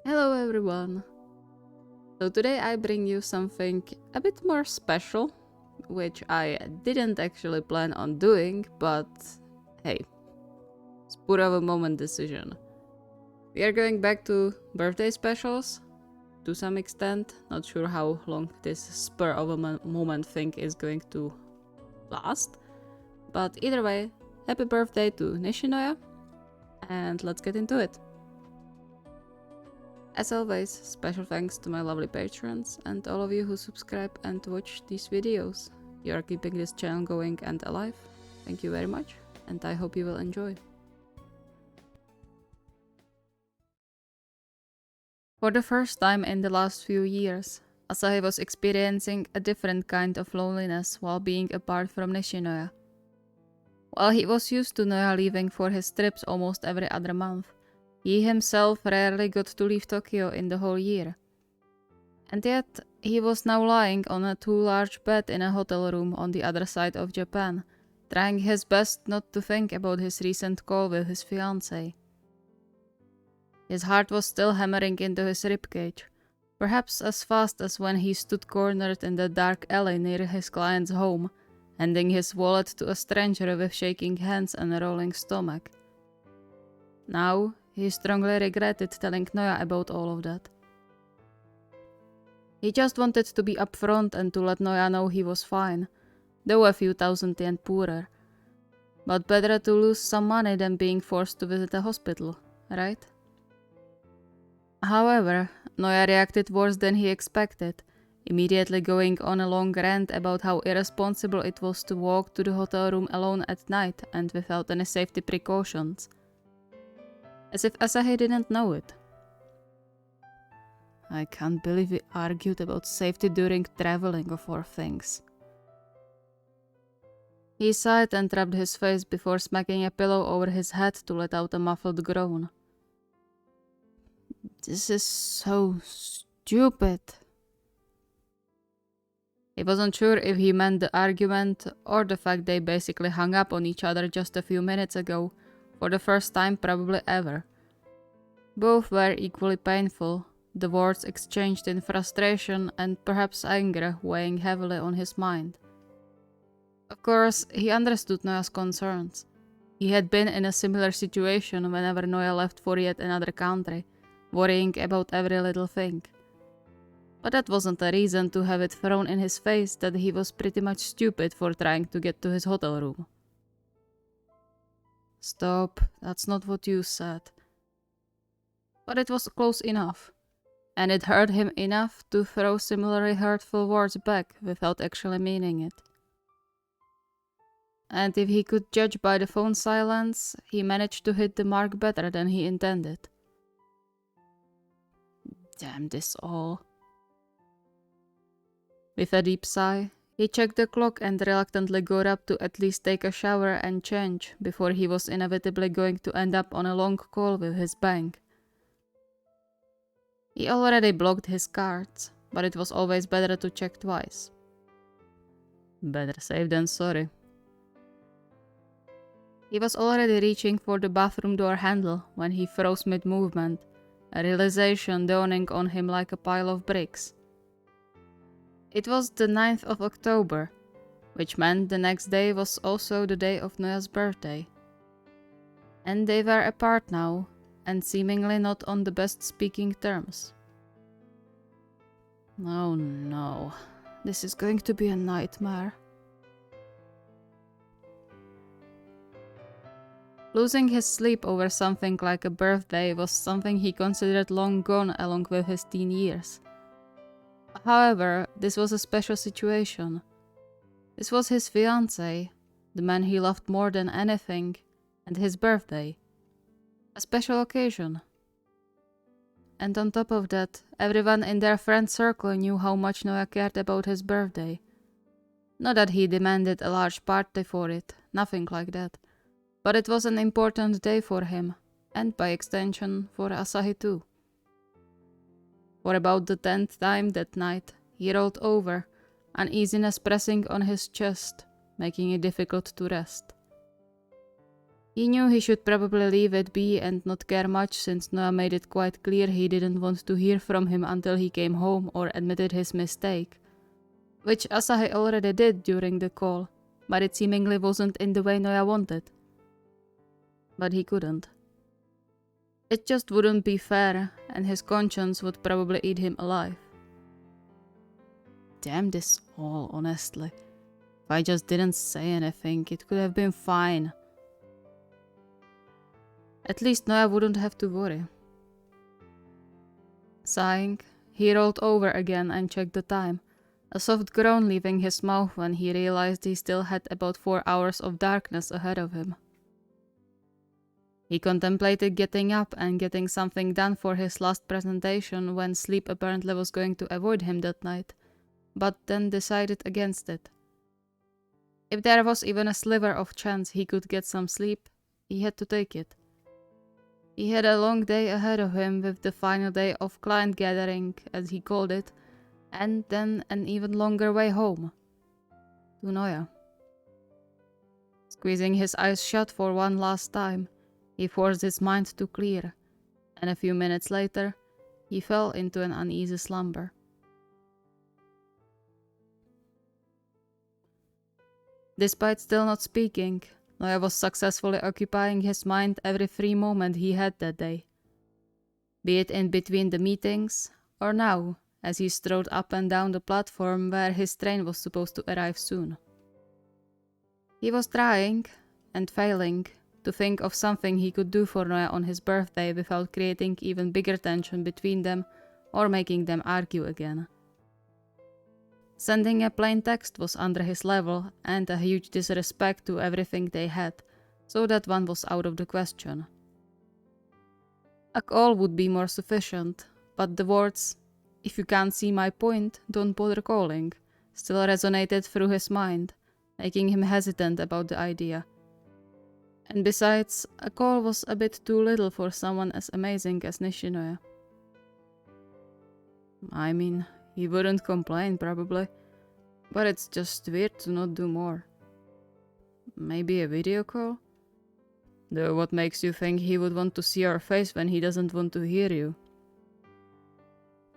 Hello everyone! So today I bring you something a bit more special, which I didn't actually plan on doing, but hey, spur of a moment decision. We are going back to birthday specials, to some extent. Not sure how long this spur of a moment thing is going to last, but either way, happy birthday to Nishinoya, and let's get into it. As always, special thanks to my lovely patrons and all of you who subscribe and watch these videos. You are keeping this channel going and alive. Thank you very much, and I hope you will enjoy. For the first time in the last few years, Asahi was experiencing a different kind of loneliness while being apart from Nishinoya. While he was used to Noya leaving for his trips almost every other month, he himself rarely got to leave Tokyo in the whole year. And yet, he was now lying on a too large bed in a hotel room on the other side of Japan, trying his best not to think about his recent call with his fiancée. His heart was still hammering into his ribcage, perhaps as fast as when he stood cornered in the dark alley near his client's home, handing his wallet to a stranger with shaking hands and a rolling stomach. Now, he strongly regretted telling Noya about all of that. He just wanted to be upfront and to let Noya know he was fine, though a few thousand yen poorer. But better to lose some money than being forced to visit a hospital, right? However, Noya reacted worse than he expected, immediately going on a long rant about how irresponsible it was to walk to the hotel room alone at night and without any safety precautions. As if Asahi didn't know it. I can't believe we argued about safety during traveling of all things. He sighed and rubbed his face before smacking a pillow over his head to let out a muffled groan. This is so stupid. He wasn't sure if he meant the argument or the fact they basically hung up on each other just a few minutes ago, for the first time probably ever. Both were equally painful, the words exchanged in frustration and perhaps anger weighing heavily on his mind. Of course, he understood Noya's concerns. He had been in a similar situation whenever Noya left for yet another country, worrying about every little thing. But that wasn't a reason to have it thrown in his face that he was pretty much stupid for trying to get to his hotel room. Stop, that's not what you said. But it was close enough, and it hurt him enough to throw similarly hurtful words back without actually meaning it. And if he could judge by the phone silence, he managed to hit the mark better than he intended. Damn this all. With a deep sigh, he checked the clock and reluctantly got up to at least take a shower and change before he was inevitably going to end up on a long call with his bank. He already blocked his cards, but it was always better to check twice. Better safe than sorry. He was already reaching for the bathroom door handle when he froze mid-movement, a realization dawning on him like a pile of bricks. It was the 9th of October, which meant the next day was also the day of Noya's birthday. And they were apart now, and seemingly not on the best speaking terms. Oh no, this is going to be a nightmare. Losing his sleep over something like a birthday was something he considered long gone along with his teen years. However, this was a special situation. This was his fiancée, the man he loved more than anything, and his birthday. A special occasion. And on top of that, everyone in their friend circle knew how much Noya cared about his birthday. Not that he demanded a large party for it, nothing like that. But it was an important day for him, and by extension for Asahi too. For about the 10th time that night, he rolled over, uneasiness pressing on his chest, making it difficult to rest. He knew he should probably leave it be and not care much since Noah made it quite clear he didn't want to hear from him until he came home or admitted his mistake. Which Asahi already did during the call, but it seemingly wasn't in the way Noah wanted. But he couldn't. It just wouldn't be fair, and his conscience would probably eat him alive. Damn this all, honestly. If I just didn't say anything, it could have been fine. At least Noah wouldn't have to worry. Sighing, he rolled over again and checked the time, a soft groan leaving his mouth when he realized he still had about 4 hours of darkness ahead of him. He contemplated getting up and getting something done for his last presentation when sleep apparently was going to avoid him that night, but then decided against it. If there was even a sliver of chance he could get some sleep, he had to take it. He had a long day ahead of him with the final day of client gathering, as he called it, and then an even longer way home. To Noya. Squeezing his eyes shut for one last time, he forced his mind to clear, and a few minutes later, he fell into an uneasy slumber. Despite still not speaking, Noya was successfully occupying his mind every free moment he had that day. Be it in between the meetings, or now, as he strode up and down the platform where his train was supposed to arrive soon. He was trying, and failing, to think of something he could do for Noya on his birthday without creating even bigger tension between them or making them argue again. Sending a plain text was under his level and a huge disrespect to everything they had, so that one was out of the question. A call would be more sufficient, but the words, "If you can't see my point, don't bother calling," still resonated through his mind, making him hesitant about the idea. And besides, a call was a bit too little for someone as amazing as Nishinoya. I mean, he wouldn't complain probably, but it's just weird to not do more. Maybe a video call? Though what makes you think he would want to see your face when he doesn't want to hear you?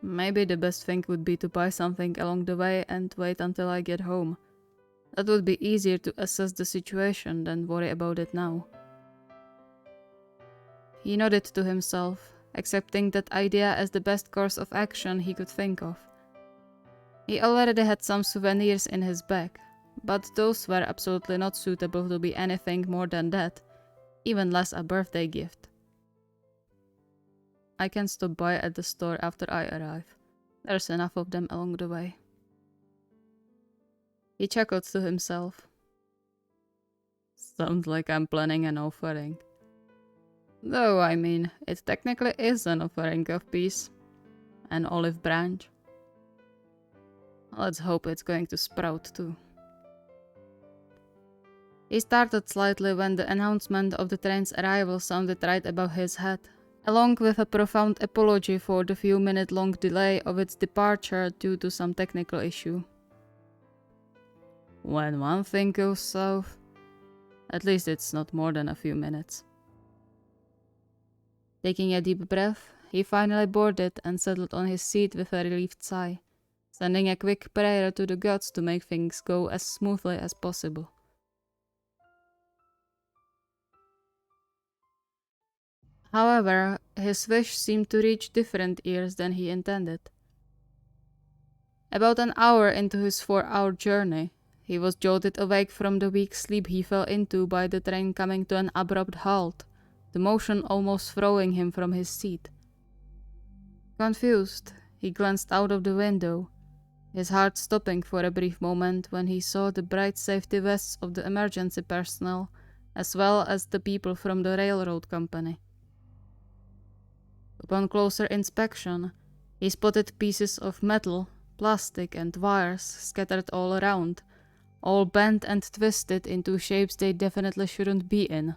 Maybe the best thing would be to buy something along the way and wait until I get home. That would be easier to assess the situation than worry about it now. He nodded to himself, accepting that idea as the best course of action he could think of. He already had some souvenirs in his bag, but those were absolutely not suitable to be anything more than that, even less a birthday gift. I can stop by at the store after I arrive. There's enough of them along the way. He chuckled to himself. Sounds like I'm planning an offering. Though, I mean, it technically is an offering of peace. An olive branch. Let's hope it's going to sprout too. He started slightly when the announcement of the train's arrival sounded right above his head, along with a profound apology for the few-minute-long delay of its departure due to some technical issue. When one thing goes south, at least it's not more than a few minutes. Taking a deep breath, he finally boarded and settled on his seat with a relieved sigh, sending a quick prayer to the gods to make things go as smoothly as possible. However, his wish seemed to reach different ears than he intended. About an hour into his 4-hour journey, he was jolted awake from the weak sleep he fell into by the train coming to an abrupt halt, the motion almost throwing him from his seat. Confused, he glanced out of the window, his heart stopping for a brief moment when he saw the bright safety vests of the emergency personnel, as well as the people from the railroad company. Upon closer inspection, he spotted pieces of metal, plastic, and wires scattered all around, all bent and twisted into shapes they definitely shouldn't be in.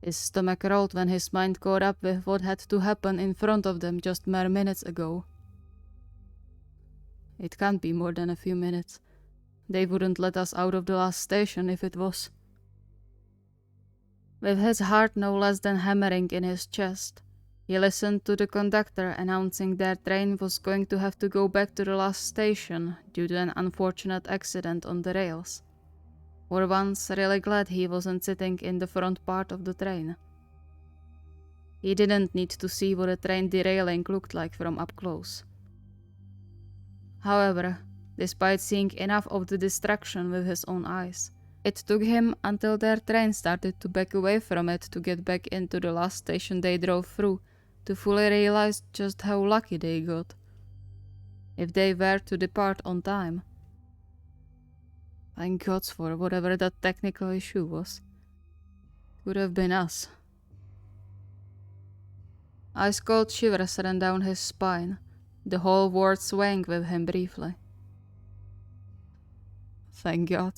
His stomach rolled when his mind caught up with what had to happen in front of them just mere minutes ago. It can't be more than a few minutes. They wouldn't let us out of the last station if it was. With his heart no less than hammering in his chest, he listened to the conductor announcing their train was going to have to go back to the last station due to an unfortunate accident on the rails. For once, really glad he wasn't sitting in the front part of the train. He didn't need to see what a train derailing looked like from up close. However, despite seeing enough of the destruction with his own eyes, it took him until their train started to back away from it to get back into the last station they drove through to fully realize just how lucky they got. If they were to depart on time. Thank God for whatever that technical issue was. Could have been us. Ice cold shivers ran down his spine, the whole world swaying with him briefly. Thank God.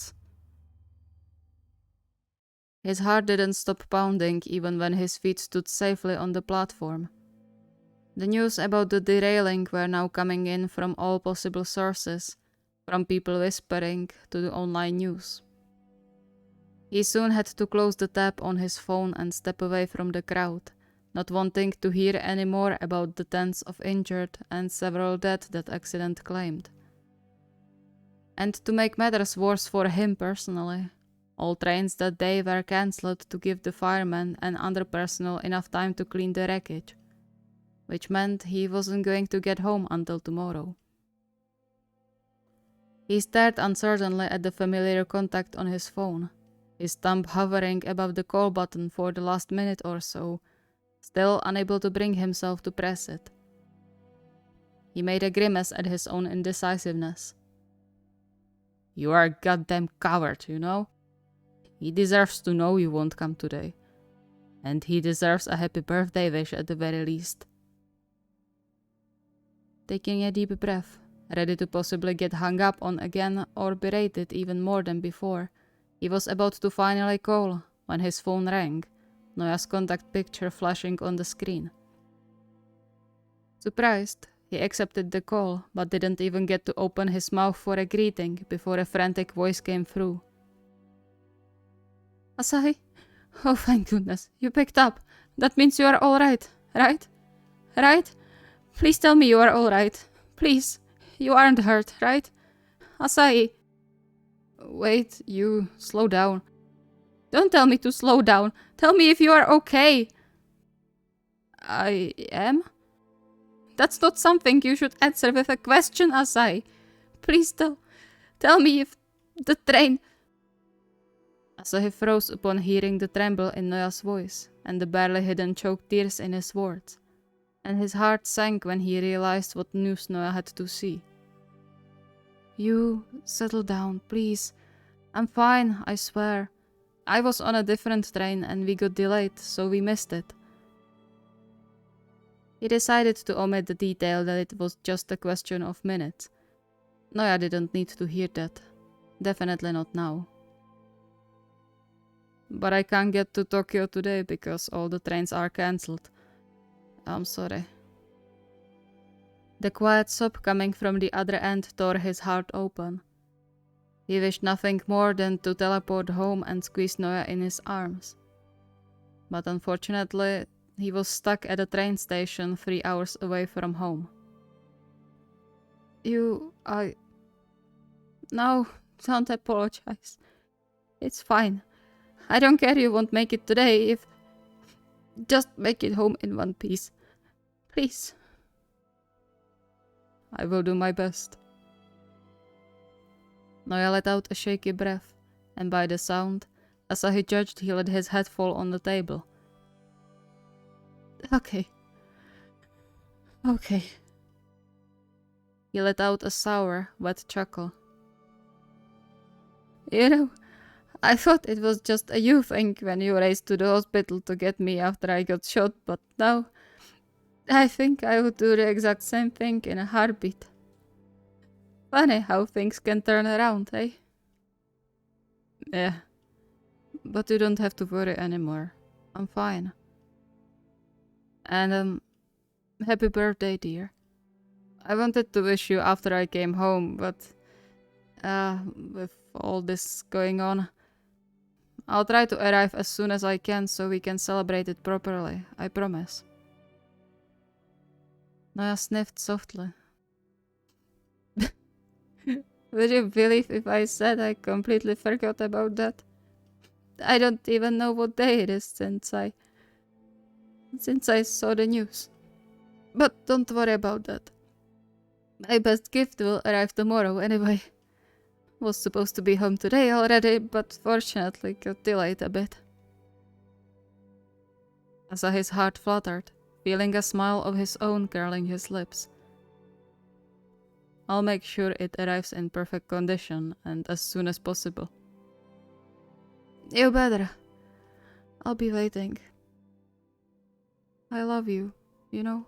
His heart didn't stop pounding even when his feet stood safely on the platform. The news about the derailing were now coming in from all possible sources, from people whispering to the online news. He soon had to close the tab on his phone and step away from the crowd, not wanting to hear any more about the tens of injured and several dead that accident claimed. And to make matters worse for him personally, all trains that day were cancelled to give the firemen and other personnel enough time to clean the wreckage, which meant he wasn't going to get home until tomorrow. He stared uncertainly at the familiar contact on his phone, his thumb hovering above the call button for the last minute or so, still unable to bring himself to press it. He made a grimace at his own indecisiveness. You are a goddamn coward, you know? He deserves to know you won't come today. And he deserves a happy birthday wish at the very least. Taking a deep breath, ready to possibly get hung up on again or berated even more than before, he was about to finally call when his phone rang, Noya's contact picture flashing on the screen. Surprised, he accepted the call, but didn't even get to open his mouth for a greeting before a frantic voice came through. Asahi? Oh, thank goodness, you picked up. That means you are alright, right? Right? Please tell me you are alright. Please. You aren't hurt, right? Asahi. Wait, you slow down. Don't tell me to slow down. Tell me if you are okay. I am? That's not something you should answer with a question, Asahi. Please tell me if the train... Asahi froze upon hearing the tremble in Noya's voice and the barely hidden choked tears in his words, and his heart sank when he realized what news Noya had to see. You settle down, please. I'm fine, I swear. I was on a different train and we got delayed, so we missed it. He decided to omit the detail that it was just a question of minutes. Noya didn't need to hear that. Definitely not now. But I can't get to Tokyo today because all the trains are cancelled. I'm sorry. The quiet sob coming from the other end tore his heart open. He wished nothing more than to teleport home and squeeze Noya in his arms. But unfortunately, he was stuck at a train station 3 hours away from home. No, don't apologize. It's fine. I don't care you won't make it today just make it home in one piece. Please. I will do my best. Noya let out a shaky breath, and by the sound, Asahi judged he let his head fall on the table. Okay. He let out a sour, wet chuckle. You know, I thought it was just a you thing when you raced to the hospital to get me after I got shot, but now I think I would do the exact same thing in a heartbeat. Funny how things can turn around, eh? Yeah, but you don't have to worry anymore. I'm fine. And happy birthday, dear. I wanted to wish you after I came home, but with all this going on, I'll try to arrive as soon as I can so we can celebrate it properly, I promise. Noya sniffed softly. Would you believe if I said I completely forgot about that? I don't even know what day it is since I saw the news. But don't worry about that. My best gift will arrive tomorrow anyway. Was supposed to be home today already, but fortunately got delayed a bit. Asahi's heart fluttered, feeling a smile of his own curling his lips. I'll make sure it arrives in perfect condition and as soon as possible. You better. I'll be waiting. I love you, you know?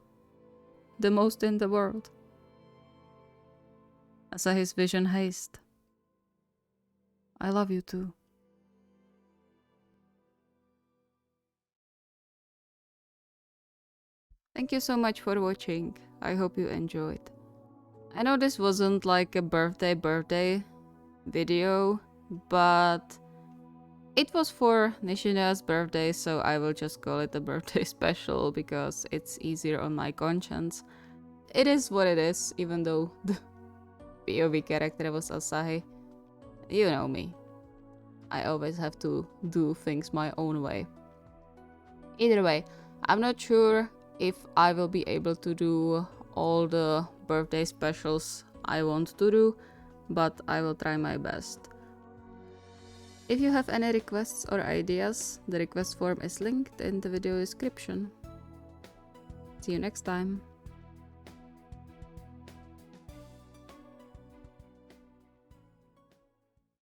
The most in the world. Asahi's vision hazed. I love you too. Thank you so much for watching. I hope you enjoyed. I know this wasn't like a birthday video, but it was for Nishinoya's birthday, so I will just call it a birthday special because it's easier on my conscience. It is what it is, even though the POV character was Asahi. You know me. I always have to do things my own way. Either way, I'm not sure if I will be able to do all the birthday specials I want to do, but I will try my best. If you have any requests or ideas, the request form is linked in the video description. See you next time.